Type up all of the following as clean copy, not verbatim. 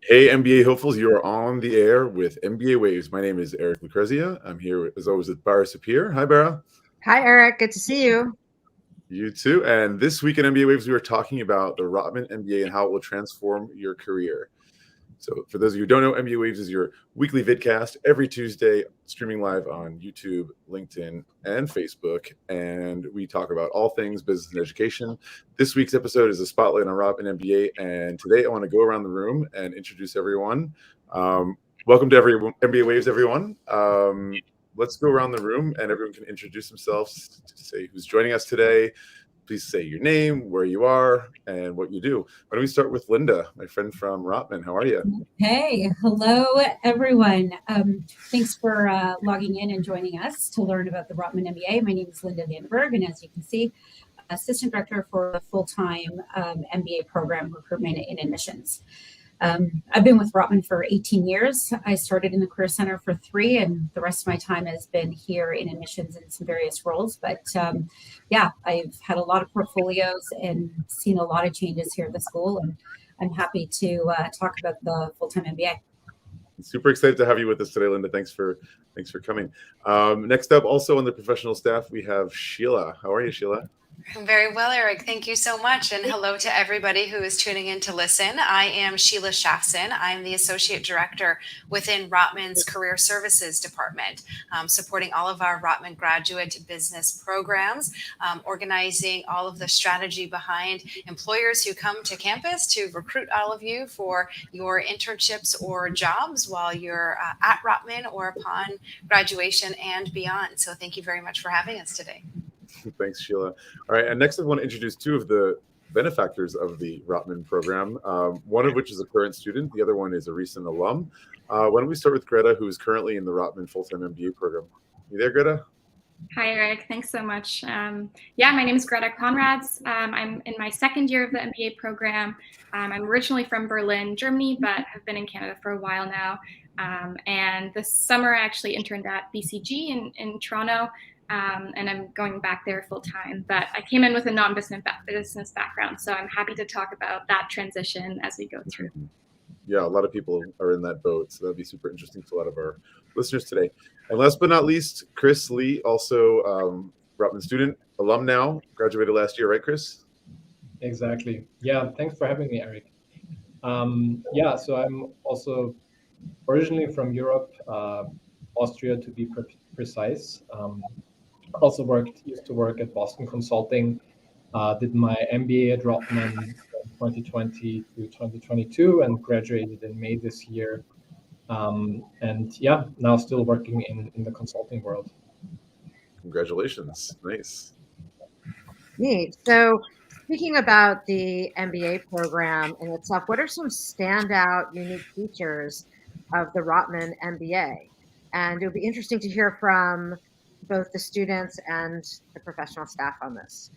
Hey, MBA hopefuls, you are on the air with MBA Waves. My name is Eric Lucrezia. I'm here, as always, with Bara Sapir. Hi, Bara. Hi, Eric. Good to see you. You too. And this week in MBA Waves, we were talking about the Rotman MBA and how it will transform your career. So for those of you who don't know, MBA Waves is your weekly vidcast every Tuesday, streaming live on YouTube, LinkedIn, and Facebook. And we talk about all things business and education. This week's episode is a spotlight on Rotman MBA. And today I want to go around the room and introduce everyone. Welcome to MBA Waves, everyone. Let's go around the room and everyone can introduce themselves to say who's joining us today. Please say your name, where you are, and what you do. Why don't we start with Lynda, my friend from Rotman. How are you? Hey, hello, everyone. Thanks for logging in and joining us to learn about the Rotman MBA. My name is Lynda Vanderburgh, and as you can see, Assistant Director for the full-time MBA program, Recruitment and Admissions. I've been with Rotman for 18 years. I started in the Career Center for 3, and the rest of my time has been here in admissions in some various roles. But yeah, I've had a lot of portfolios and seen a lot of changes here at the school, and I'm happy to talk about the full-time MBA. Super excited to have you with us today, Lynda. Thanks for coming. Next up, also on the professional staff, we have Sheila. How are you, Sheila? I'm very well, Eric. Thank you so much. And hello to everybody who is tuning in to listen. I am Sheila Schaffzin. I'm the Associate Director within Rotman's Career Services Department, supporting all of our Rotman graduate business programs, organizing all of the strategy behind employers who come to campus to recruit all of you for your internships or jobs while you're at Rotman or upon graduation and beyond. So thank you very much for having us today. Thanks, Sheila. All right, and next I want to introduce two of the benefactors of the Rotman program, one of which is a current student, the other one is a recent alum. Why don't we start with Gretha, who is currently in the Rotman full-time MBA program. You there, Gretha? Hi, Eric. Thanks so much. Yeah, my name is Gretha Conrads. I'm in my second year of the MBA program. I'm originally from Berlin, Germany, but have been in Canada for a while now. And this summer I actually interned at BCG in Toronto. And I'm going back there full time, but I came in with a non-business background, so I'm happy to talk about that transition as we go through. Yeah, a lot of people are in that boat, so that'd be super interesting to a lot of our listeners today. And last but not least, Chris Lee, also Rotman student, alum now, graduated last year, right, Chris? Exactly. Yeah, thanks for having me, Eric. Yeah, so I'm also originally from Europe, Austria to be precise. Also used to work at Boston Consulting, did my MBA at Rotman from 2020 to 2022 and graduated in May this year. And yeah, now still working in the consulting world. Congratulations. Nice. Neat. So speaking about the MBA program in itself, what are some standout unique features of the Rotman MBA? And it would be interesting to hear from both the students and the professional staff on this.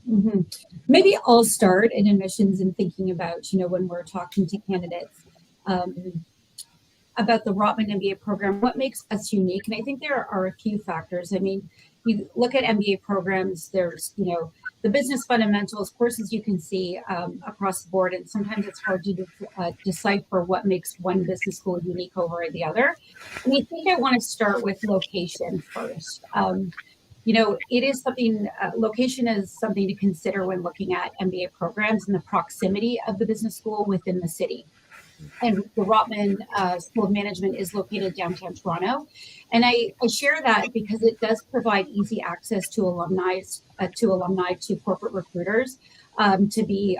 Mm-hmm. Maybe I'll start in admissions and thinking about, when we're talking to candidates about the Rotman MBA program, what makes us unique? And I think there are a few factors. I mean, you look at MBA programs, there's, the business fundamentals courses you can see across the board, and sometimes it's hard to decipher what makes one business school unique over the other. And I think I want to start with location first. It is something, location is something to consider when looking at MBA programs and the proximity of the business school within the city. And the Rotman School of Management is located downtown Toronto. And I share that because it does provide easy access to alumni, to corporate recruiters, to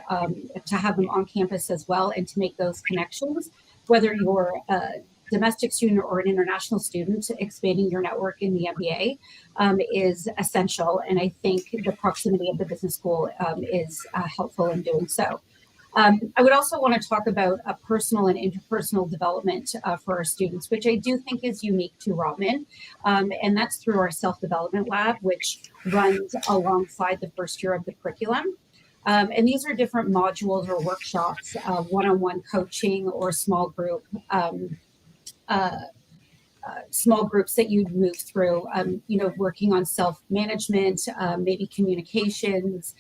have them on campus as well and to make those connections, whether you're a domestic student or an international student. Expanding your network in the MBA is essential. And I think the proximity of the business school is helpful in doing so. I would also want to talk about a personal and interpersonal development for our students, which I do think is unique to Rotman. And that's through our self-development lab, which runs alongside the first year of the curriculum. And these are different modules or workshops, one-on-one coaching or small group small groups that you'd move through, working on self-management, maybe communications,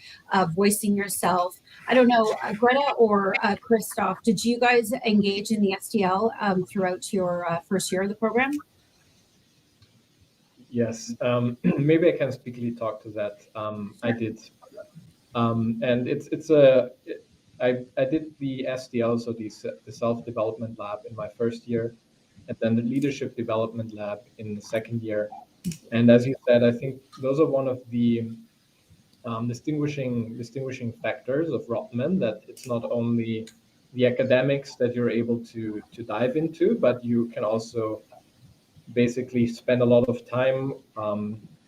voicing yourself. I don't know, Greta or Christoph, did you guys engage in the SDL throughout your first year of the program? Yes, maybe I can speakly talk to that. I did, and I did the SDL, so the self-development lab in my first year, and then the leadership development lab in the second year. And as you said, I think those are one of the distinguishing factors of Rotman, that it's not only the academics that you're able to dive into, but you can also basically spend a lot of time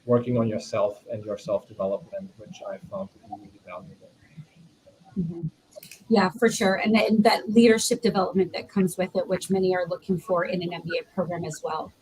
working on yourself and your self-development, which I found to be really valuable. Mm-hmm. Yeah, for sure. And that leadership development that comes with it, which many are looking for in an MBA program as well.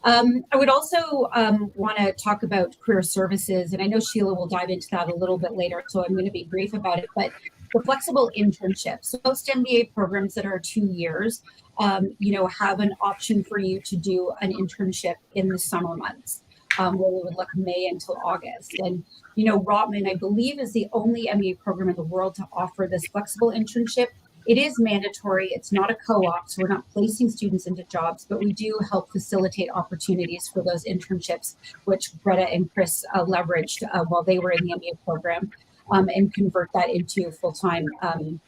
I would also want to talk about career services, and I know Sheila will dive into that a little bit later, so I'm going to be brief about it, but the flexible internships. So most MBA programs that are 2 years, have an option for you to do an internship in the summer months, where we would look May until August. And, Rotman, I believe, is the only MBA program in the world to offer this flexible internship. It is mandatory. It's not a co-op, so we're not placing students into jobs, but we do help facilitate opportunities for those internships, which Greta and Chris leveraged while they were in the MBA program, and convert that into a full-time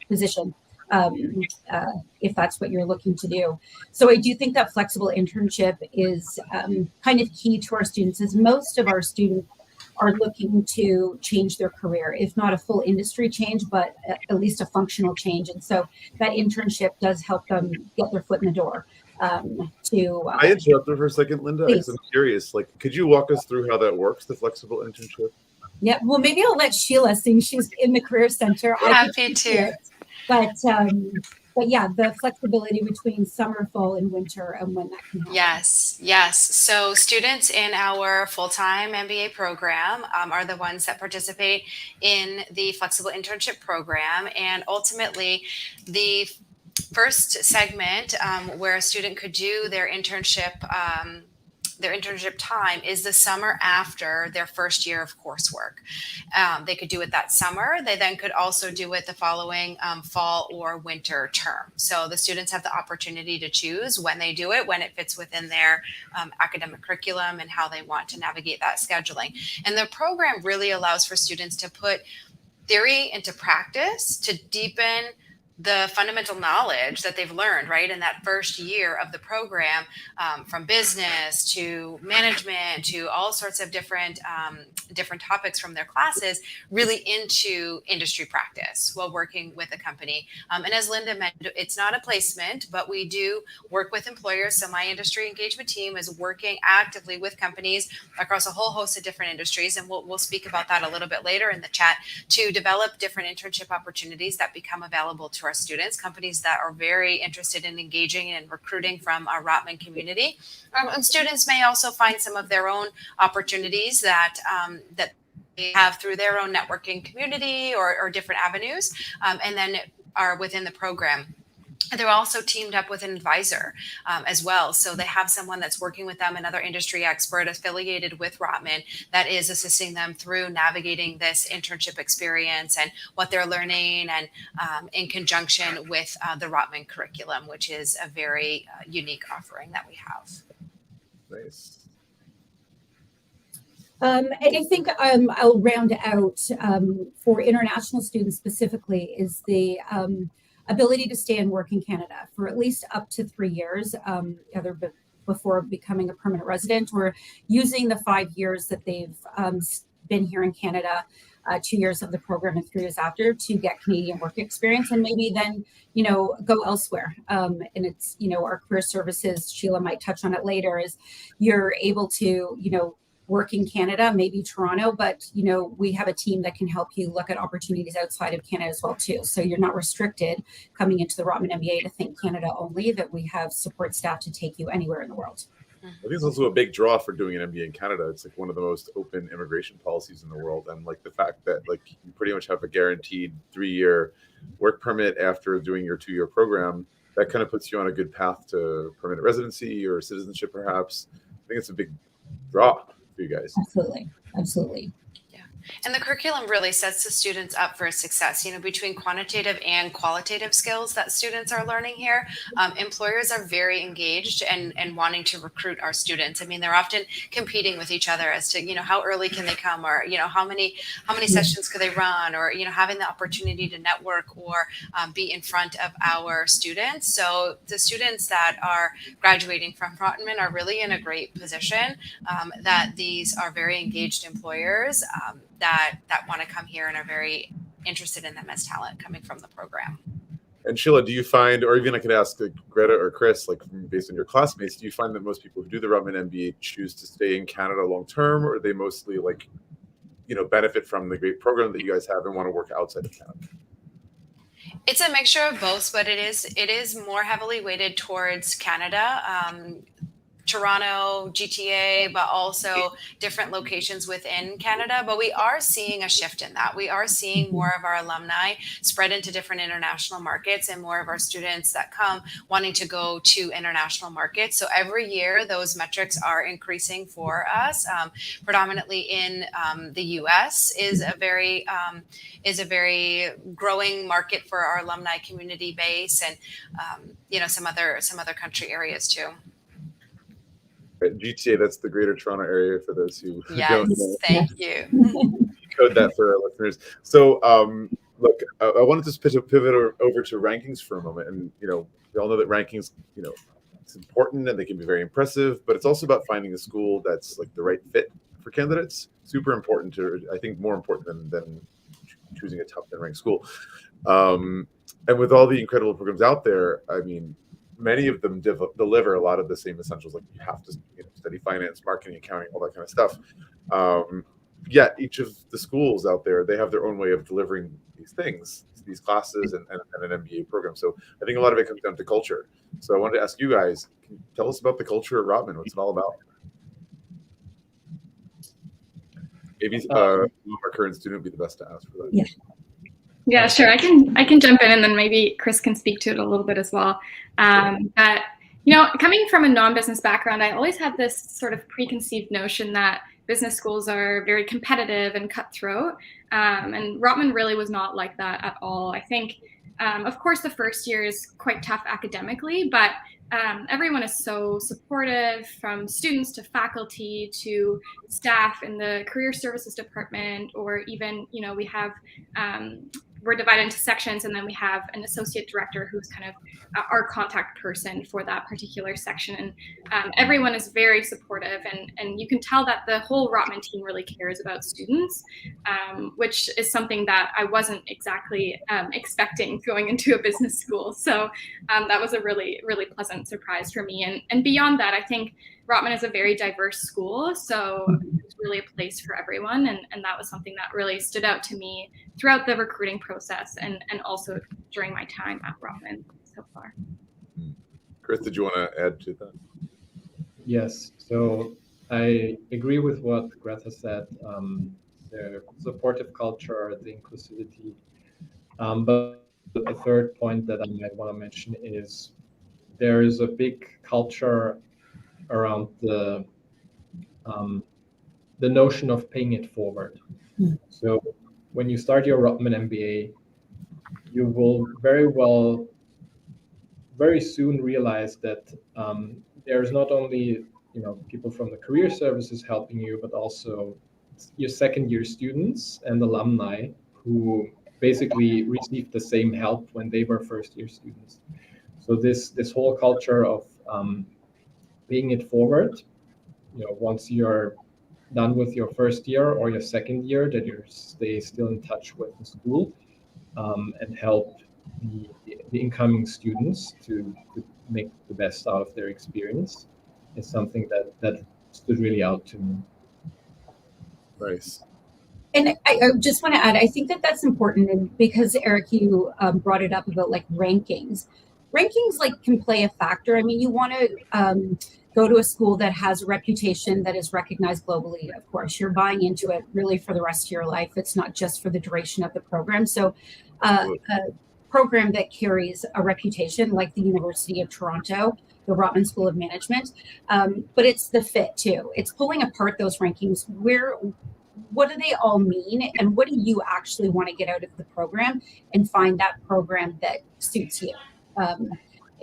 position, if that's what you're looking to do. So I do think that flexible internship is kind of key to our students, as most of our students are looking to change their career, if not a full industry change, but at least a functional change. And so that internship does help them get their foot in the door. I interrupted for a second, Lynda. Please. I'm curious, could you walk us through how that works, the flexible internship? Yeah, well, maybe I'll let Sheila, seeing she's in the Career Center. Happy to. But yeah, the flexibility between summer, fall, and winter, and when that can happen. Yes. So students in our full-time MBA program are the ones that participate in the flexible internship program. And ultimately, the first segment where a student could do their internship time is the summer after their first year of coursework. They could do it that summer. They then could also do it the following fall or winter term. So the students have the opportunity to choose when they do it, when it fits within their academic curriculum and how they want to navigate that scheduling. And the program really allows for students to put theory into practice, to deepen the fundamental knowledge that they've learned, right, in that first year of the program, from business to management to all sorts of different topics from their classes, really into industry practice while working with a company. And as Lynda mentioned, it's not a placement, but we do work with employers. So my industry engagement team is working actively with companies across a whole host of different industries, and we'll speak about that a little bit later in the chat, to develop different internship opportunities that become available to our students, companies that are very interested in engaging and recruiting from our Rotman community. And students may also find some of their own opportunities that they have through their own networking community or different avenues, and then are within the program. They're also teamed up with an advisor as well. So they have someone that's working with them, another industry expert affiliated with Rotman, that is assisting them through navigating this internship experience and what they're learning, and in conjunction with the Rotman curriculum, which is a very unique offering that we have. Nice. And I think I'll round out for international students specifically is the ability to stay and work in Canada for at least up to 3 years, either before becoming a permanent resident, or using the 5 years that they've been here in Canada, 2 years of the program and 3 years after, to get Canadian work experience, and maybe then, go elsewhere. And it's, our career services, Sheila might touch on it later, is you're able to, work in Canada, maybe Toronto, but we have a team that can help you look at opportunities outside of Canada as well too. So you're not restricted coming into the Rotman MBA to think Canada only, that we have support staff to take you anywhere in the world. I think it's also a big draw for doing an MBA in Canada. It's one of the most open immigration policies in the world. And the fact that you pretty much have a guaranteed 3-year work permit after doing your 2-year program, that kind of puts you on a good path to permanent residency or citizenship, perhaps. I think it's a big draw for you guys. Absolutely. Absolutely. And the curriculum really sets the students up for success, between quantitative and qualitative skills that students are learning here. Employers are very engaged and wanting to recruit our students. I mean, they're often competing with each other as to, how early can they come, or, how many sessions could they run, or, having the opportunity to network or be in front of our students. So the students that are graduating from Rotman are really in a great position, that these are very engaged employers that want to come here and are very interested in them as talent coming from the program. And Sheila, do you find, or even I could ask Gretha or Chris, based on your classmates, do you find that most people who do the Rotman MBA choose to stay in Canada long term, or are they mostly benefit from the great program that you guys have and want to work outside of Canada? It's a mixture of both, but it is more heavily weighted towards Canada. Toronto, GTA, but also different locations within Canada. But we are seeing a shift in that. We are seeing more of our alumni spread into different international markets, and more of our students that come wanting to go to international markets. So every year, those metrics are increasing for us. Predominantly in the U.S. is a very growing market for our alumni community base, and some other country areas too. GTA, that's the Greater Toronto Area for those who don't know. Thank you. Code that for our listeners. So, look, I wanted to pivot over to rankings for a moment. And, we all know that rankings, it's important and they can be very impressive, but it's also about finding a school that's the right fit for candidates. Super important I think more important than choosing a top 10 ranked school. And with all the incredible programs out there, I mean, many of them deliver a lot of the same essentials. You have to study finance, marketing, accounting, all that kind of stuff. Yet each of the schools out there, they have their own way of delivering these things, these classes and an MBA program. So I think a lot of it comes down to culture. So I wanted to ask you guys, can you tell us about the culture at Rotman? What's it all about? Maybe our current student would be the best to ask for that. Yeah. Yeah, sure. I can jump in, and then maybe Chris can speak to it a little bit as well. But coming from a non-business background, I always had this sort of preconceived notion that business schools are very competitive and cutthroat, and Rotman really was not like that at all. I think, of course, the first year is quite tough academically, but everyone is so supportive, from students to faculty to staff in the career services department, or even, we have, we're divided into sections, and then we have an associate director who's kind of our contact person for that particular section. And everyone is very supportive, and you can tell that the whole Rotman team really cares about students, which is something that I wasn't exactly expecting going into a business school. So that was a really, really pleasant surprise for me. And beyond that, I think Rotman is a very diverse school, so it's really a place for everyone, and that was something that really stood out to me throughout the recruiting process and also during my time at Rotman so far. Chris, did you want to add to that? Yes, so I agree with what Gretha said, the supportive culture, the inclusivity, but a third point that I might want to mention is there is a big culture around the notion of paying it forward. So when you start your Rotman MBA, you will very soon realize that there's not only people from the career services helping you, but also your second year students and alumni who basically received the same help when they were first year students. So this whole culture of paying it forward, once you're done with your first year or your second year, that you stay still in touch with the school and help the incoming students to make the best out of their experience is something that stood really out to me. Nice. And I just want to add, I think that's important, and because Eric, you brought it up about rankings. Rankings can play a factor. I mean, you want to go to a school that has a reputation that is recognized globally. Of course, you're buying into it really for the rest of your life. It's not just for the duration of the program. So program that carries a reputation like the University of Toronto, the Rotman School of Management. But it's the fit too. It's pulling apart those rankings. What do they all mean? And what do you actually want to get out of the program, and find that program that suits you?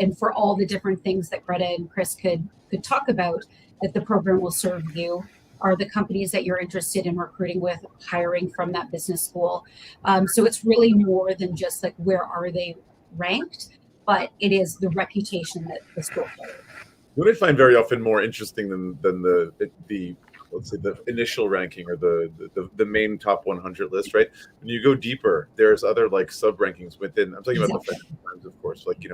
And for all the different things that Greta and Chris could talk about, that the program will serve you, are the companies that you're interested in recruiting with, hiring from that business school. So it's really more than just like, where are they ranked, but it is the reputation that the school carries. What I find very often more interesting than the let's say the initial ranking or the main top 100 list, right? When you go deeper, there's other like sub rankings within. I'm talking about the Financial Times, of course, like,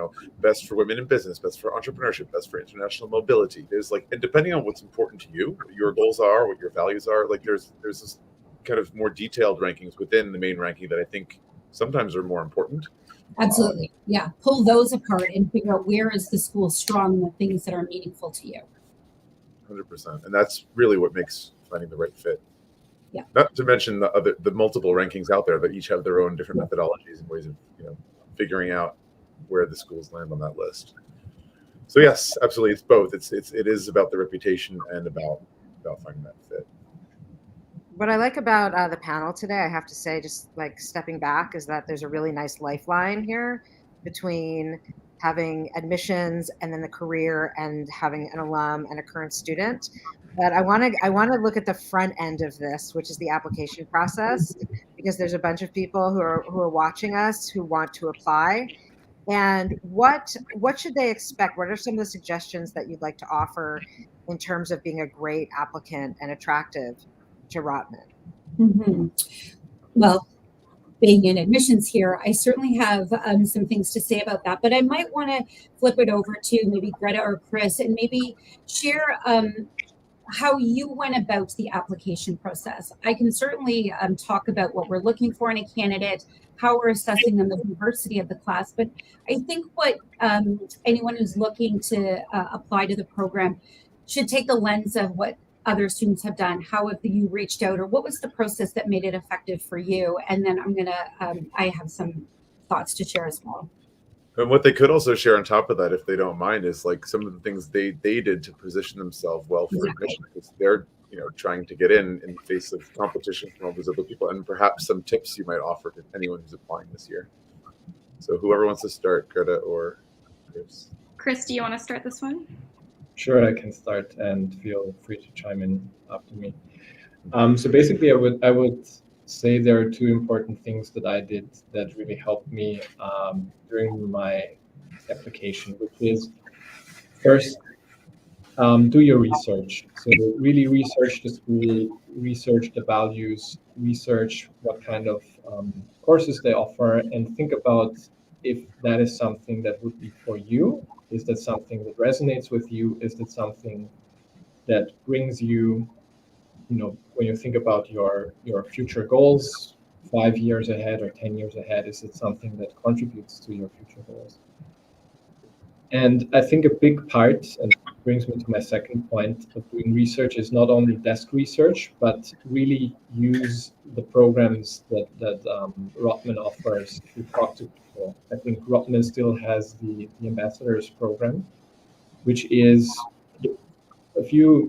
best for women in business, best for entrepreneurship, best for international mobility. There's like, and depending on what's important to you, what your goals are, what your values are, like there's this kind of more detailed rankings within the main ranking that I think sometimes are more important. Absolutely. Yeah. Pull those apart and figure out where is the school strong in the things that are meaningful to you. 100%. And that's really what makes finding the right fit. Yeah. Not to mention the multiple rankings out there that each have their own different methodologies and ways of, figuring out where the schools land on that list. So yes, absolutely. It's both. It is about the reputation and about finding that fit. What I like about the panel today, I have to say, just like stepping back, is that there's a really nice lifeline here between having admissions and then the career, and having an alum and a current student. But I want to look at the front end of this, which is the application process, because there's a bunch of people who are watching us who want to apply. And what should they expect? What are some of the suggestions that you'd like to offer in terms of being a great applicant and attractive to Rotman? Mm-hmm. Well, being in admissions here, I certainly have some things to say about that, but I might want to flip it over to maybe Greta or Chris, and maybe share how you went about the application process. I can certainly talk about what we're looking for in a candidate, how we're assessing them, the diversity of the class, but I think what anyone who's looking to apply to the program should take the lens of what other students have done. How have you reached out, or what was the process that made it effective for you? And then I have some thoughts to share as well. And what they could also share on top of that, if they don't mind, is like some of the things they did to position themselves well for admission, because they're trying to get in the face of competition from all these other people, and perhaps some tips you might offer to anyone who's applying this year. So whoever wants to start, Greta or Chris. Chris, do you want to start this one? Sure, I can start, and feel free to chime in after me. So basically, I would say there are two important things that I did that really helped me during my application, which is first, do your research. So really research the school, research the values, research what kind of courses they offer, and think about if that is something that would be for you. Is that something that resonates with you? Is that something that brings you, when you think about your future goals 5 years ahead or 10 years ahead, is it something that contributes to your future goals? And I think a big part, and brings me to my second point of doing research, is not only desk research, but really use the programs that Rotman offers to talk to people. I think Rotman still has the ambassadors program, which is a few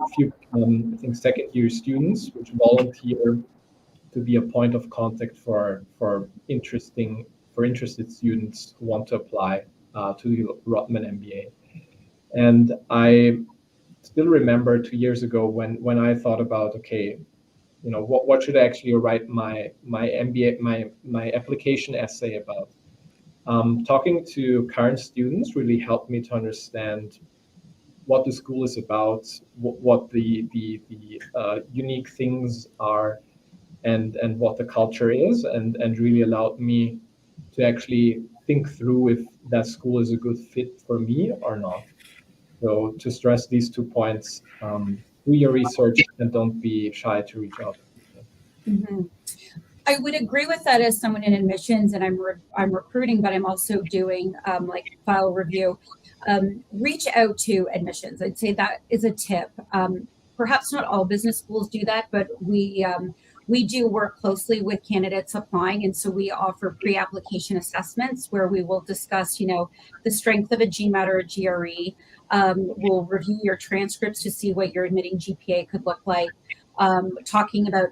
I think second-year students which volunteer to be a point of contact for interested students who want to apply to the Rotman MBA. And I still remember 2 years ago when I thought about, okay, what should I actually write my MBA, my application essay about? Talking to current students really helped me to understand what the school is about, what the unique things are, and what the culture is, and really allowed me to actually think through if that school is a good fit for me or not. So to stress these 2 points, do your research and don't be shy to reach out. Mm-hmm. I would agree with that as someone in admissions, and I'm recruiting, but I'm also doing like file review. Reach out to admissions. I'd say that is a tip. Perhaps not all business schools do that, but we we do work closely with candidates applying, and so we offer pre-application assessments where we will discuss, the strength of a GMAT or a GRE. We'll review your transcripts to see what your admitting GPA could look like, talking about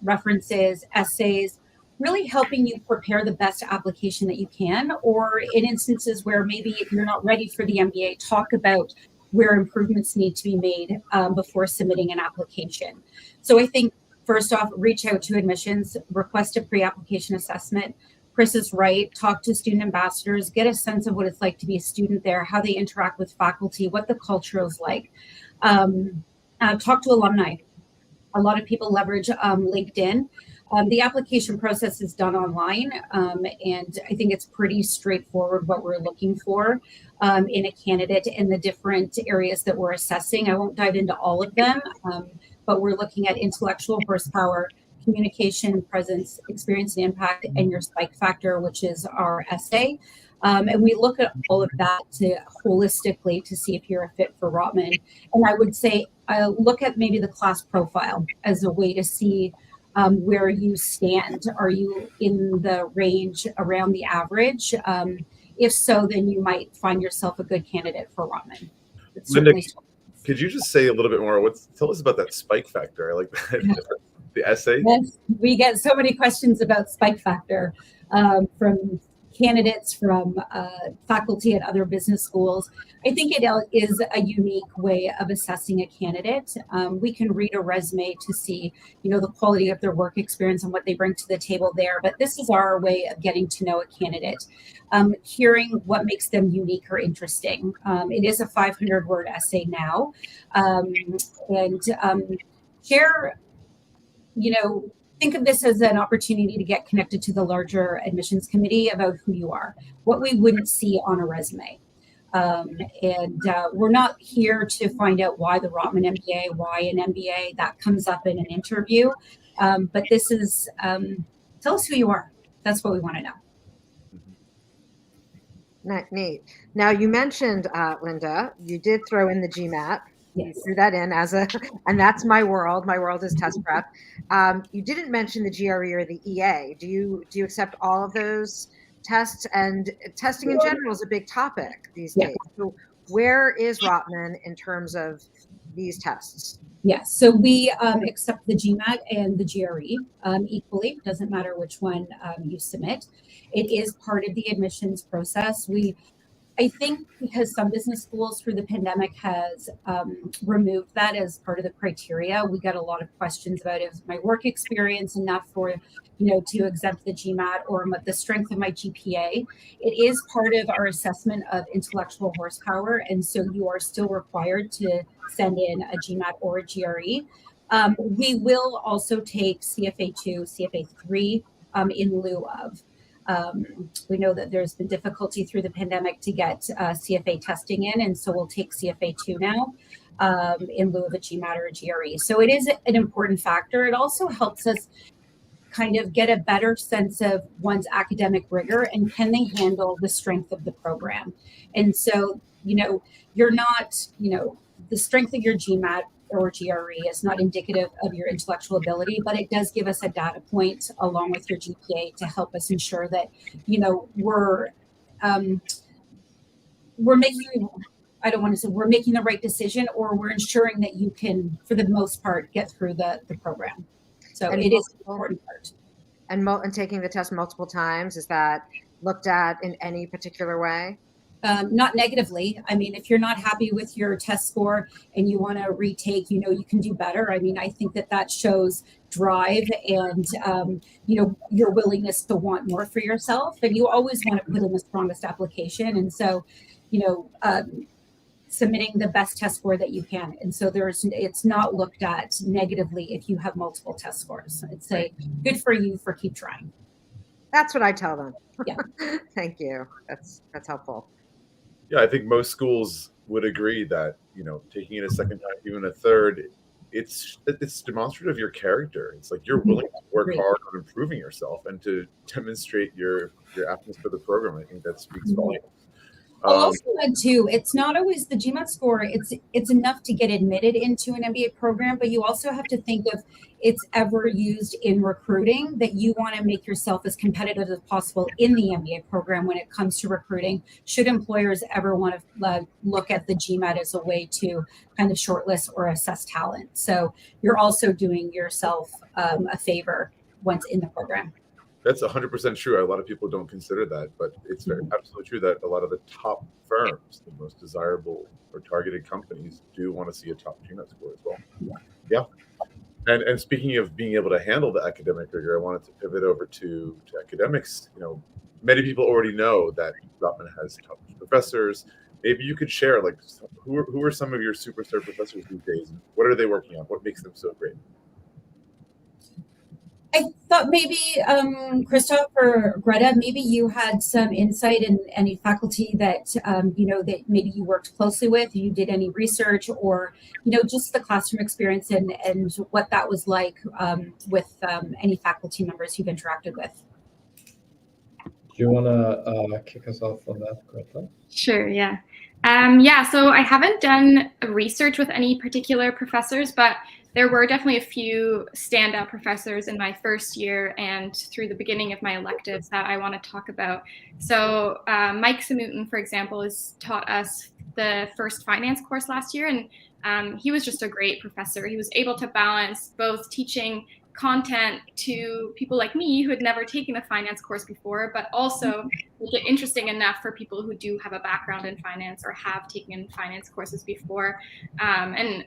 references, essays, really helping you prepare the best application that you can, or in instances where maybe you're not ready for the MBA, talk about where improvements need to be made before submitting an application. So I think, first off, reach out to admissions, request a pre-application assessment. Chris is right, talk to student ambassadors, get a sense of what it's like to be a student there, how they interact with faculty, what the culture is like. Talk to alumni. A lot of people leverage LinkedIn. The application process is done online, and I think it's pretty straightforward what we're looking for in a candidate in the different areas that we're assessing. I won't dive into all of them, but we're looking at intellectual horsepower, communication, presence, experience and impact, and your spike factor, which is our essay. And we look at all of that holistically to see if you're a fit for Rotman. And I would say look at maybe the class profile as a way to see where you stand. Are you in the range around the average? If so, then you might find yourself a good candidate for Rotman. Lynda, could you just say a little bit more? Tell us about that spike factor. I like that. The essay. Yes, we get so many questions about spike factor from candidates, from faculty at other business schools. I think it is a unique way of assessing a candidate. We can read a resume to see, the quality of their work experience and what they bring to the table there. But this is our way of getting to know a candidate, hearing what makes them unique or interesting. It is a 500-word essay now, and share. Think of this as an opportunity to get connected to the larger admissions committee about who you are, what we wouldn't see on a resume. And we're not here to find out why the Rotman MBA, why an MBA. That comes up in an interview. But this is, tell us who you are. That's what we want to know. Neat. Now, you mentioned, Lynda, you did throw in the GMAT. Yes. You threw that in and that's my world. My world is test prep. You didn't mention the GRE or the EA. Do you accept all of those tests? And testing in general is a big topic these days. So where is Rotman in terms of these tests? Yes, so we accept the GMAT and the GRE equally. Doesn't matter which one you submit. It is part of the admissions process. I think because some business schools through the pandemic has removed that as part of the criteria, we got a lot of questions about is my work experience enough for, to exempt the GMAT, or the strength of my GPA. It is part of our assessment of intellectual horsepower, and so you are still required to send in a GMAT or a GRE. We will also take CFA2, CFA3 in lieu of. We know that there's been difficulty through the pandemic to get CFA testing in, and so we'll take CFA2 now in lieu of a GMAT or a GRE. So it is an important factor. It also helps us kind of get a better sense of one's academic rigor and can they handle the strength of the program. And so, you're not, the strength of your GMAT or GRE is not indicative of your intellectual ability, but it does give us a data point along with your GPA to help us ensure that, we're making, I don't want to say we're making the right decision, or we're ensuring that you can, for the most part, get through the program. So it is an important part. And taking the test multiple times, is that looked at in any particular way? Not negatively. I mean, if you're not happy with your test score and you want to retake, you can do better. I mean, I think that shows drive and, your willingness to want more for yourself. And you always want to put in the strongest application. And so, submitting the best test score that you can. And so it's not looked at negatively if you have multiple test scores. It's good for you for keep trying. That's what I tell them. Yeah. Thank you. That's helpful. Yeah, I think most schools would agree that, taking it a second time, even a third, it's demonstrative of your character. It's like you're willing to work hard on improving yourself and to demonstrate your aptness for the program. I think that speaks volumes. I'll also add too, it's not always the GMAT score. It's enough to get admitted into an MBA program, but you also have to think of it's ever used in recruiting, that you want to make yourself as competitive as possible in the MBA program when it comes to recruiting. Should employers ever want to look at the GMAT as a way to kind of shortlist or assess talent? So you're also doing yourself a favor once in the program. That's 100% true. A lot of people don't consider that, but it's absolutely true that a lot of the top firms, the most desirable or targeted companies, do want to see a top GMAT score as well. Yeah. And speaking of being able to handle the academic rigor, I wanted to pivot over to academics. You know, many people already know that Rotman has top professors. Maybe you could share, like, who are some of your superstar professors these days? What are they working on? What makes them so great? I thought maybe Christoph or Greta, maybe you had some insight in any faculty that that maybe you worked closely with, you did any research, or just the classroom experience and what that was like with any faculty members you've interacted with. Do you want to kick us off on that, Greta? Sure, yeah. So I haven't done research with any particular professors, but there were definitely a few standout professors in my first year and through the beginning of my electives that I want to talk about. So Mike Samutin, for example, has taught us the first finance course last year, and he was just a great professor. He was able to balance both teaching content to people like me who had never taken a finance course before, but also make it interesting enough for people who do have a background in finance or have taken finance courses before. And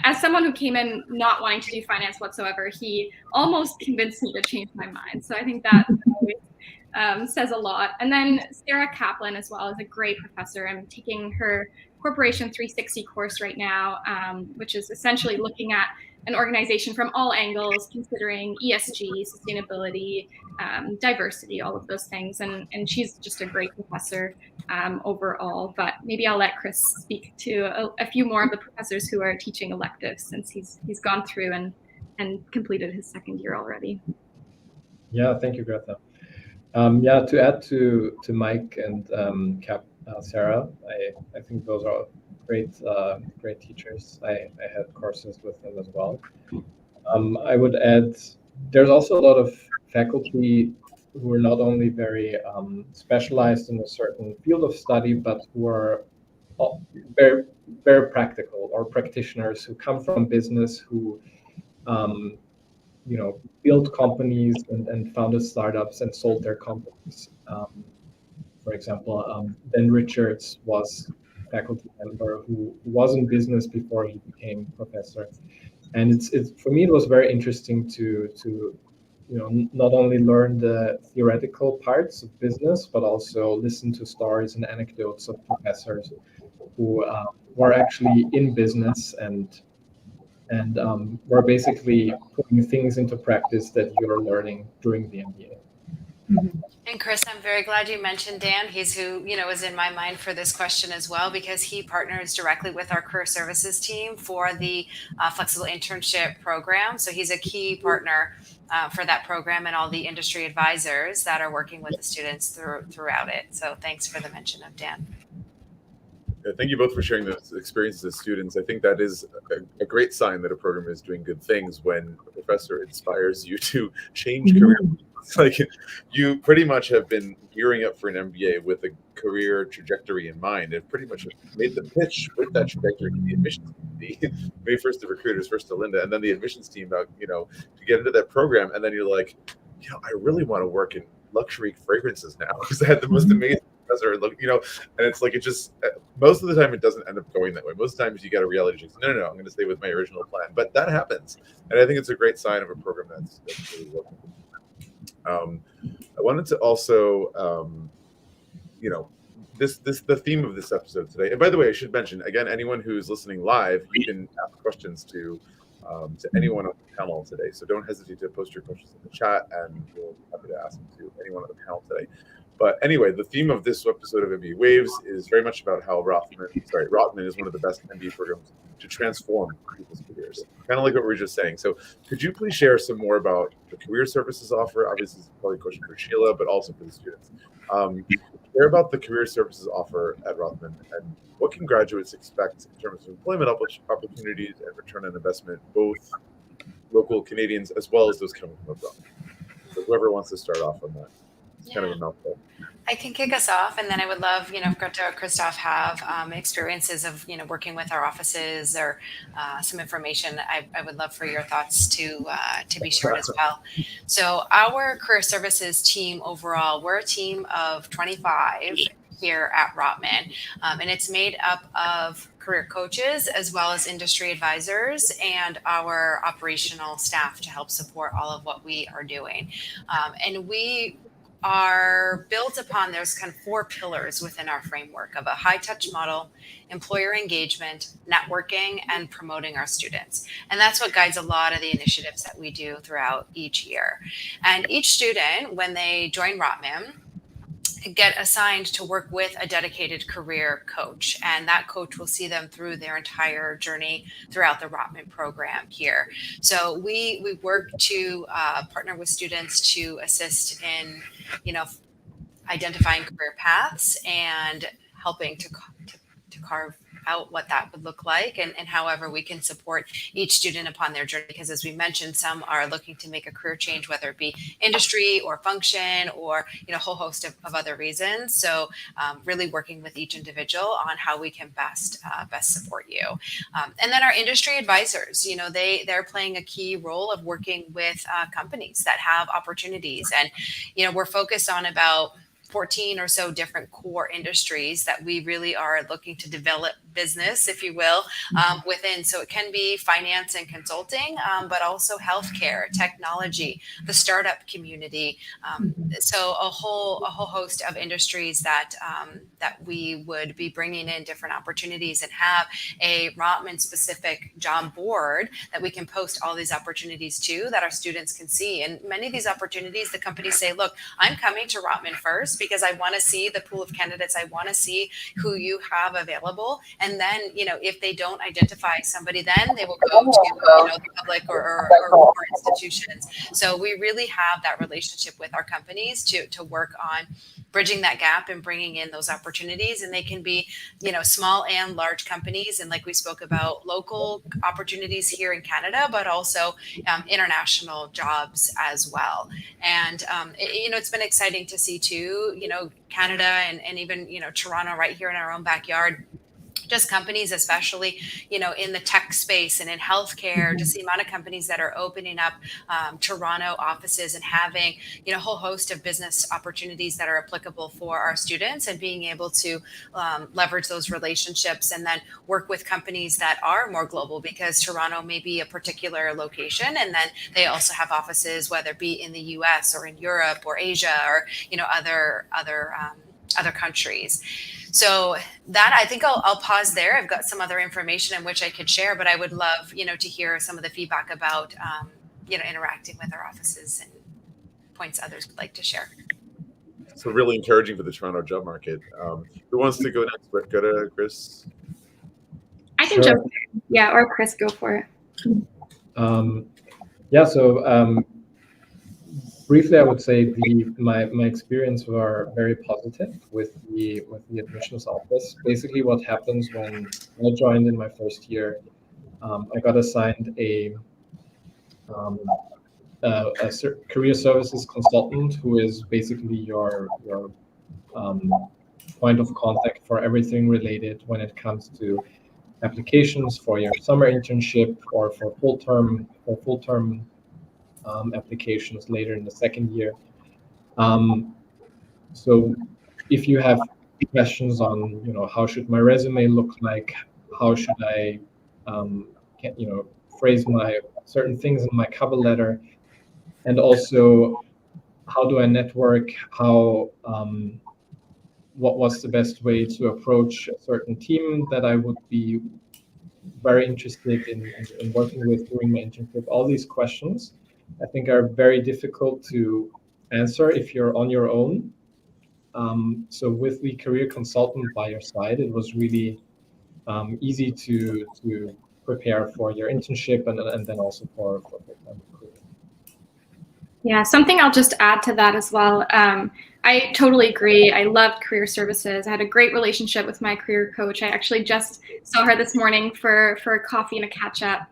as someone who came in not wanting to do finance whatsoever, he almost convinced me to change my mind. So I think that always says a lot. And then Sarah Kaplan as well is a great professor. I'm taking her Corporation 360 course right now, which is essentially looking at an organization from all angles, considering ESG, sustainability, diversity, all of those things. And she's just a great professor overall. But maybe I'll let Chris speak to a few more of the professors who are teaching electives, since he's gone through and completed his second year already. Yeah, thank you, Greta. To add to Mike and Sarah, I think those are great teachers. I had courses with them as well. I would add, there's also a lot of faculty who are not only very specialized in a certain field of study, but who are very, very practical, or practitioners who come from business, who built companies and founded startups and sold their companies. For example, Ben Richards was a faculty member who was in business before he became professor. And it's for me, it was very interesting to not only learn the theoretical parts of business, but also listen to stories and anecdotes of professors who were actually in business and were basically putting things into practice that you're learning during the MBA. Mm-hmm. And Chris, I'm very glad you mentioned Dan. He's who, was in my mind for this question as well, because he partners directly with our career services team for the flexible internship program. So he's a key partner for that program and all the industry advisors that are working with the students throughout it. So thanks for the mention of Dan. Yeah, thank you both for sharing those experiences as students. I think that is a great sign that a program is doing good things when a professor inspires you to change career. It's like you pretty much have been gearing up for an MBA with a career trajectory in mind, and pretty much made the pitch with that trajectory to the admissions team, maybe first the recruiters, first to Lynda, and then the admissions team about, to get into that program. And then you're like, I really want to work in luxury fragrances now because I had the most amazing professor, and it's like, it just, most of the time it doesn't end up going that way. Most times you get a reality check. No, I'm going to stay with my original plan. But that happens. And I think it's a great sign of a program that's really working. I wanted to also, the theme of this episode today. And by the way, I should mention again, anyone who's listening live, you can ask questions to anyone on the panel today. So don't hesitate to post your questions in the chat, and we'll be happy to ask them to anyone on the panel today. But anyway, the theme of this episode of MBA Waves is very much about how Rotman is one of the best MBA programs to transform people's careers. Kind of like what we were just saying. So could you please share some more about the career services offer? Obviously, it's probably a question for Sheila, but also for the students. share about the career services offer at Rotman, and what can graduates expect in terms of employment opportunities and return on investment, both local Canadians as well as those coming from abroad? So whoever wants to start off on that. It's kind of a mouthful. I can kick us off, and then I would love, if Gretha or Christoph have experiences of, working with our offices or some information. I would love for your thoughts to be shared as well. So our career services team overall, we're a team of 25 here at Rotman, and it's made up of career coaches as well as industry advisors and our operational staff to help support all of what we are doing. And we are built upon, there's kind of 4 pillars within our framework of a high touch model, employer engagement, networking, and promoting our students. And that's what guides a lot of the initiatives that we do throughout each year. And each student, when they join Rotman, get assigned to work with a dedicated career coach, and that coach will see them through their entire journey throughout the Rotman program here. So we work to partner with students to assist in identifying career paths and helping to carve out what that would look like, and however we can support each student upon their journey, because as we mentioned, some are looking to make a career change, whether it be industry or function or a whole host of other reasons. So really working with each individual on how we can best support you. And then our industry advisors, they're playing a key role of working with companies that have opportunities, and we're focused on about 14 or so different core industries that we really are looking to develop business, if you will, within. So it can be finance and consulting, but also healthcare, technology, the startup community. So a whole host of industries that we would be bringing in different opportunities, and have a Rotman specific job board that we can post all these opportunities to, that our students can see. And many of these opportunities, the companies say, look, I'm coming to Rotman first because I want to see the pool of candidates. I want to see who you have available. And then, if they don't identify somebody, then they will go to, the public or more institutions. So we really have that relationship with our companies to work on bridging that gap and bringing in those opportunities. And they can be, small and large companies. And like we spoke about, local opportunities here in Canada, but also international jobs as well. And, it's been exciting to see too, Canada and even, Toronto right here in our own backyard. Just companies, especially, in the tech space and in healthcare, just the amount of companies that are opening up Toronto offices and having, a whole host of business opportunities that are applicable for our students, and being able to leverage those relationships and then work with companies that are more global, because Toronto may be a particular location, and then they also have offices, whether it be in the US or in Europe or Asia or, other countries. So that, I think I'll pause there. I've got some other information in which I could share, but I would love, to hear some of the feedback about, interacting with our offices and points others would like to share. So really encouraging for the Toronto job market. Who wants to go next? Go to Chris. I can jump in. Yeah, or Chris, go for it. Briefly, I would say my experience were very positive with the admissions office. Basically, what happens when I joined in my first year, I got assigned a career services consultant, who is basically your point of contact for everything related when it comes to applications for your summer internship or for full-term applications later in the second year. So if you have questions on, how should my resume look like, how should I, phrase my certain things in my cover letter, and also how do I network, what was the best way to approach a certain team that I would be very interested in working with during my internship. All these questions, I think, are very difficult to answer if you're on your own. So with the career consultant by your side, it was really easy to prepare for your internship and then also for recruitment. Yeah, something I'll just add to that as well. I totally agree. I loved career services. I had a great relationship with my career coach. I actually just saw her this morning for a coffee and a catch up.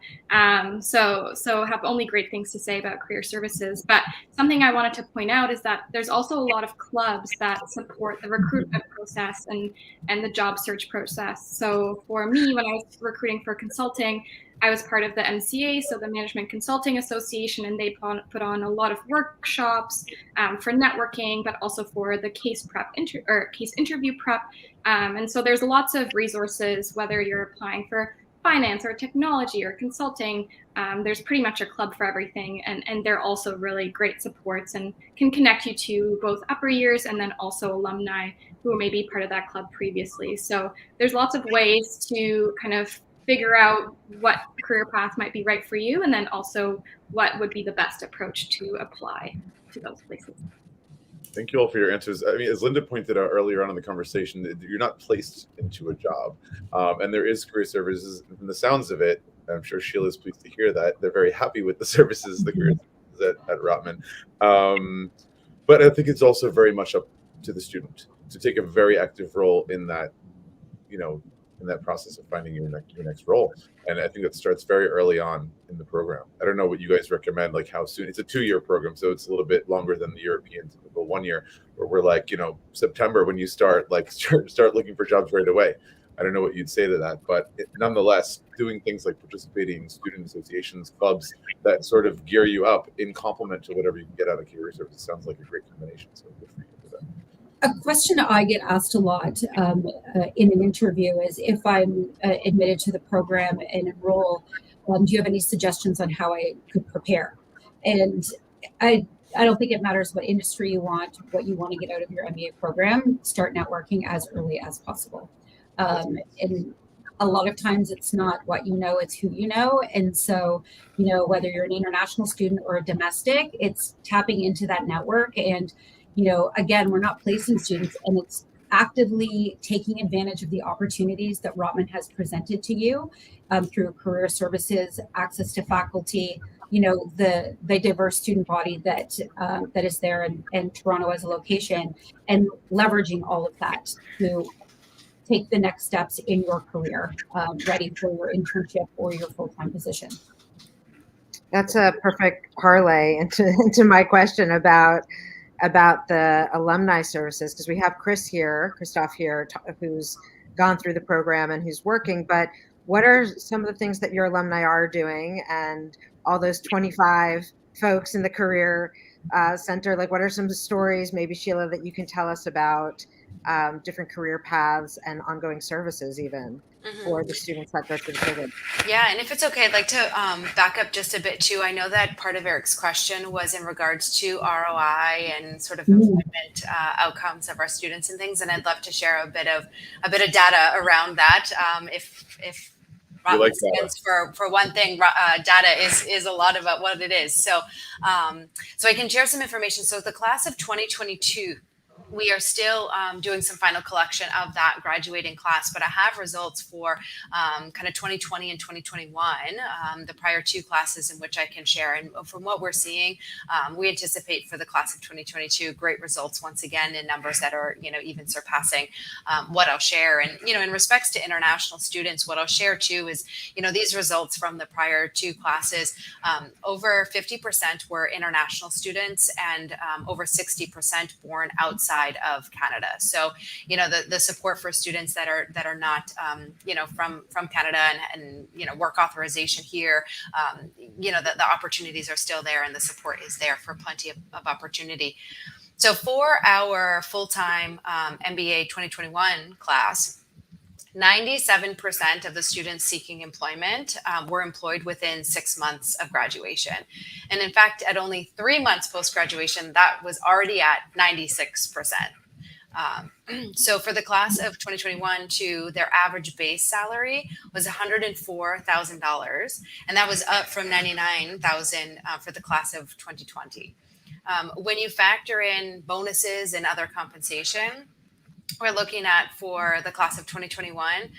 So have only great things to say about career services. But something I wanted to point out is that there's also a lot of clubs that support the recruitment process and the job search process. So for me, when I was recruiting for consulting, I was part of the MCA, so the Management Consulting Association, and they put on a lot of workshops for networking, but also for the case interview prep. And so there's lots of resources, whether you're applying for finance or technology or consulting. There's pretty much a club for everything, and they're also really great supports and can connect you to both upper years and then also alumni who may be part of that club previously. So there's lots of ways to kind of figure out what career path might be right for you, and then also what would be the best approach to apply to those places. Thank you all for your answers. I mean, as Lynda pointed out earlier on in the conversation, you're not placed into a job, and there is career services. From the sounds of it, I'm sure Sheila's pleased to hear that they're very happy with the services, the career services at Rotman. But I think it's also very much up to the student to take a very active role in that, in that process of finding your next role. And I think that starts very early on in the program. I don't know what you guys recommend, like how soon. It's a 2-year program, so it's a little bit longer than the European typical 1 year, where we're like, September when you start looking for jobs right away. I don't know what you'd say to that, but nonetheless, doing things like participating in student associations, clubs that sort of gear you up in complement to whatever you can get out of career services sounds like a great combination. So good for you for that. A question I get asked a lot in an interview is, if I'm admitted to the program and enroll, do you have any suggestions on how I could prepare? And I don't think it matters what industry you want, what you want to get out of your MBA program. Start networking as early as possible. And a lot of times it's not what you know, it's who you know. And so, whether you're an international student or a domestic, it's tapping into that network. And again, we're not placing students, and it's actively taking advantage of the opportunities that Rotman has presented to you through career services, access to faculty, the diverse student body that is there, and Toronto as a location, and leveraging all of that to take the next steps in your career, ready for your internship or your full-time position. That's a perfect parlay into my question about the alumni services, because we have Christoph here, who's gone through the program and who's working. But what are some of the things that your alumni are doing, and all those 25 folks in the career center? Like, what are some stories, maybe Sheila, that you can tell us about different career paths and ongoing services even for the students that go through the program? Yeah, and if it's okay, I'd like to back up just a bit too. I know that part of Eric's question was in regards to ROI and sort of employment outcomes of our students and things, and I'd love to share a bit of data around that. If Rotman stands for one thing, data is a lot about what it is. So I can share some information. So the class of 2022. We are still doing some final collection of that graduating class, but I have results for kind of 2020 and 2021, the prior 2 classes in which I can share. And from what we're seeing, we anticipate for the class of 2022 great results once again in numbers that are even surpassing what I'll share. And in respects to international students, what I'll share too is these results from the prior 2 classes. Over 50% were international students, and over 60% born outside of Canada. So, the support for students that are not, from Canada and work authorization here, the opportunities are still there, and the support is there for plenty of opportunity. So for our full-time MBA 2021 class, 97% of the students seeking employment were employed within 6 months of graduation. And in fact, at only 3 months post-graduation, that was already at 96%. So for the class of 2021, their average base salary was $104,000, and that was up from $99,000 for the class of 2020. When you factor in bonuses and other compensation, we're looking at for the class of 2021,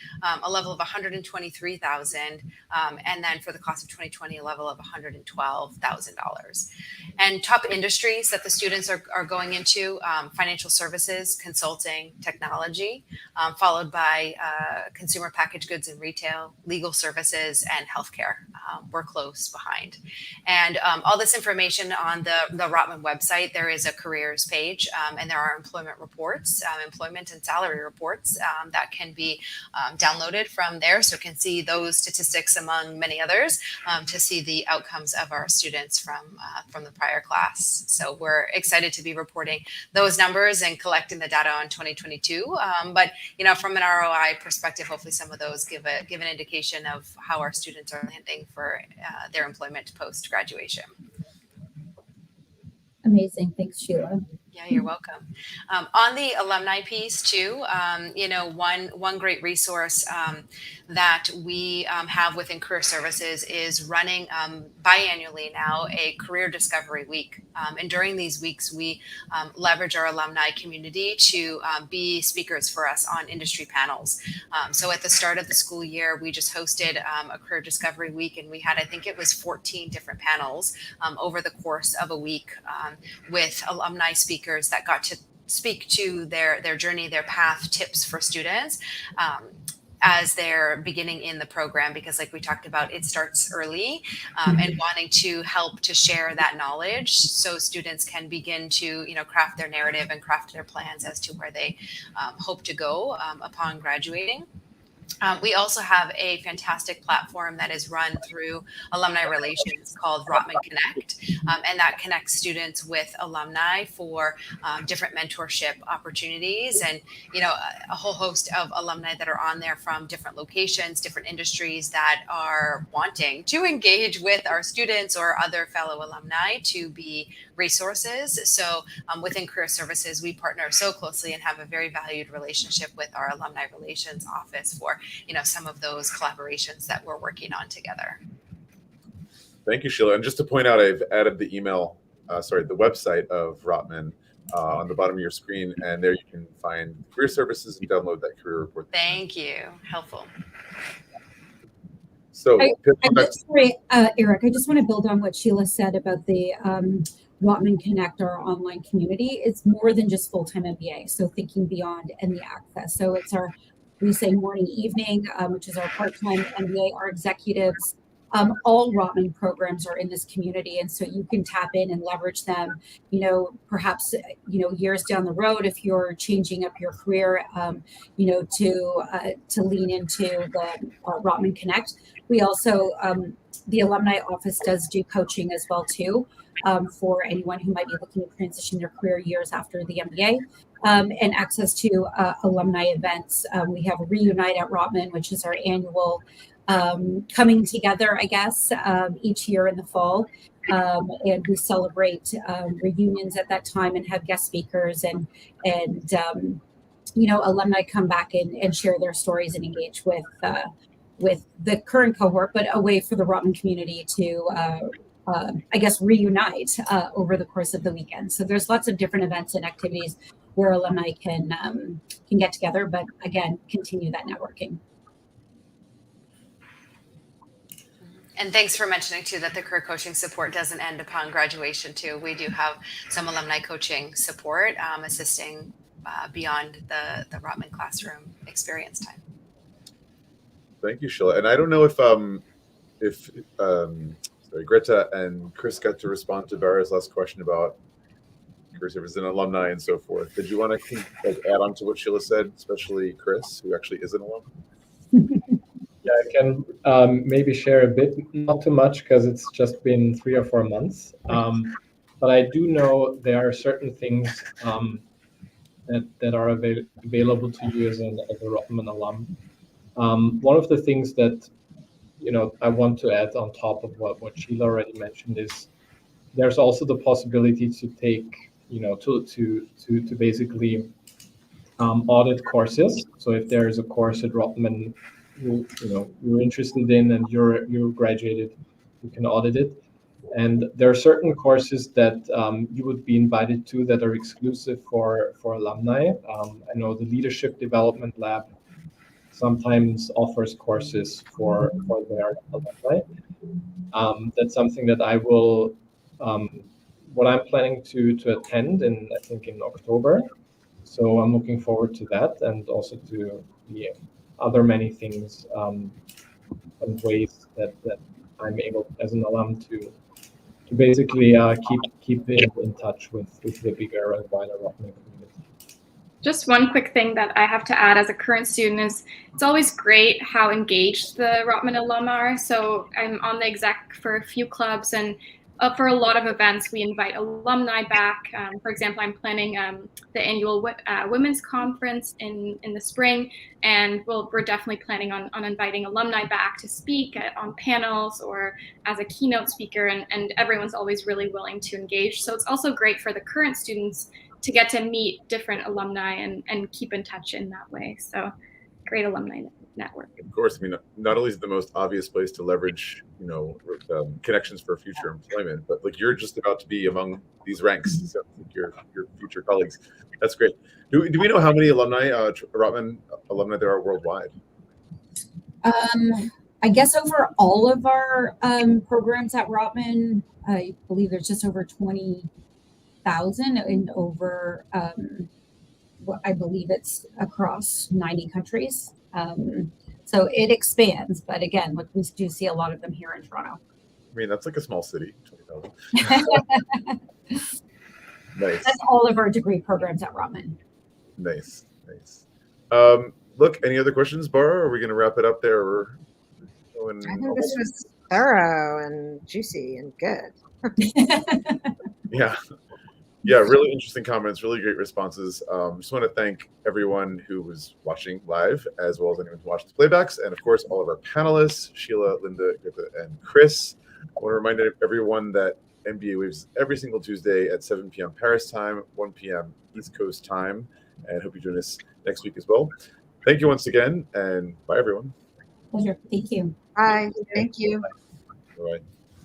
a level of 123,000, and then for the class of 2020, a level of $112,000. And top industries that the students are going into: financial services, consulting, technology, followed by consumer packaged goods and retail, legal services, and healthcare. We're close behind. And all this information on the Rotman website. There is a careers page, and there are employment reports, employment and salary reports that can be downloaded from there. So you can see those statistics among many others to see the outcomes of our students from the prior class. So we're excited to be reporting those numbers and collecting the data on 2022. But from an ROI perspective, hopefully some of those give an indication of how our students are landing for their employment post graduation. Amazing. Thanks, Sheila. Yeah, you're welcome. On the alumni piece too, one great resource that we have within Career Services is running biannually now a Career Discovery Week. And during these weeks, we leverage our alumni community to be speakers for us on industry panels. So at the start of the school year, we just hosted a Career Discovery Week, and we had, I think it was 14 different panels over the course of a week with alumni speakers that got to speak to their journey, their path, tips for students as they're beginning in the program, because like we talked about, it starts early, and wanting to help to share that knowledge so students can begin to craft their narrative and craft their plans as to where they hope to go upon graduating. We also have a fantastic platform that is run through alumni relations called Rotman Connect, and that connects students with alumni for different mentorship opportunities, and a whole host of alumni that are on there from different locations, different industries that are wanting to engage with our students or other fellow alumni to be resources. So within Career Services, we partner so closely and have a very valued relationship with our alumni relations office for some of those collaborations that we're working on together. Thank you, Sheila. And just to point out, I've added the the website of Rotman on the bottom of your screen, and there you can find Career Services and download that career report. Thank you. Helpful. So, sorry, Eric, I just want to build on what Sheila said about the Rotman Connect, our online community. It's more than just full-time MBA, so thinking beyond and the access. So it's we say morning, evening, which is our part-time MBA, our executives. All Rotman programs are in this community, and so you can tap in and leverage them. Perhaps years down the road, if you're changing up your career, to lean into the Rotman Connect. We also the alumni office does do coaching as well too, for anyone who might be looking to transition their career years after the MBA. And access to alumni events. We have Reunite at Rotman, which is our annual coming together, I guess, each year in the fall. And we celebrate reunions at that time and have guest speakers and alumni come back and share their stories and engage with the current cohort, but a way for the Rotman community to reunite over the course of the weekend. So there's lots of different events and activities where alumni can get together, but again, continue that networking. And thanks for mentioning too that the career coaching support doesn't end upon graduation too. We do have some alumni coaching support assisting beyond the Rotman classroom experience time. Thank you, Sheila. And I don't know if Gretha and Chris got to respond to Bara's last question about Career Services and alumni and so forth. Did you want to add on to what Sheila said, especially Chris, who actually is an alum? Yeah, I can maybe share a bit, not too much because it's just been 3 or 4 months. But I do know there are certain things that are available to you as a Rotman alum. One of the things that I want to add on top of what Sheila already mentioned is there's also the possibility to take to basically audit courses. So if there is a course at Rotman you're interested in and you're graduated, you can audit it. And there are certain courses that you would be invited to that are exclusive for alumni. I know the Leadership Development Lab sometimes offers courses for their alumni. That's something that I will, what I'm planning to attend I think in October. So I'm looking forward to that, and also to the other many things and ways that I'm able as an alum to basically keep in touch with the bigger and wider Rotman community. Just one quick thing that I have to add as a current student is it's always great how engaged the Rotman alum are. So I'm on the exec for a few clubs, and for a lot of events, we invite alumni back. For example, I'm planning the annual women's conference in the spring, and we're definitely planning on inviting alumni back to speak on panels or as a keynote speaker, and everyone's always really willing to engage. So it's also great for the current students to get to meet different alumni and keep in touch in that way. So great alumni network. Of course, I mean, not only is it the most obvious place to leverage, connections for future employment, but like you're just about to be among these ranks, so your future colleagues. That's great. Do we know how many alumni, Rotman alumni there are worldwide? I guess over all of our programs at Rotman, I believe there's just over 20,000 and over, I believe it's across 90 countries. So it expands, but again, we do see a lot of them here in Toronto. I mean, that's like a small city, 20,000. Nice. That's all of our degree programs at Rotman. Nice. Look, any other questions, Bara? Are we going to wrap it up there? I think this was thorough and juicy and good. Yeah, really interesting comments, really great responses. Just want to thank everyone who was watching live, as well as anyone who watched the playbacks, and of course, all of our panelists, Sheila, Lynda, Gretha, and Chris. I want to remind everyone that MBA Waves every single Tuesday at 7 p.m. Paris time, 1 p.m. East Coast time, and hope you join us next week as well. Thank you once again, and bye, everyone. Pleasure. Thank you. Bye. Thank you. Bye.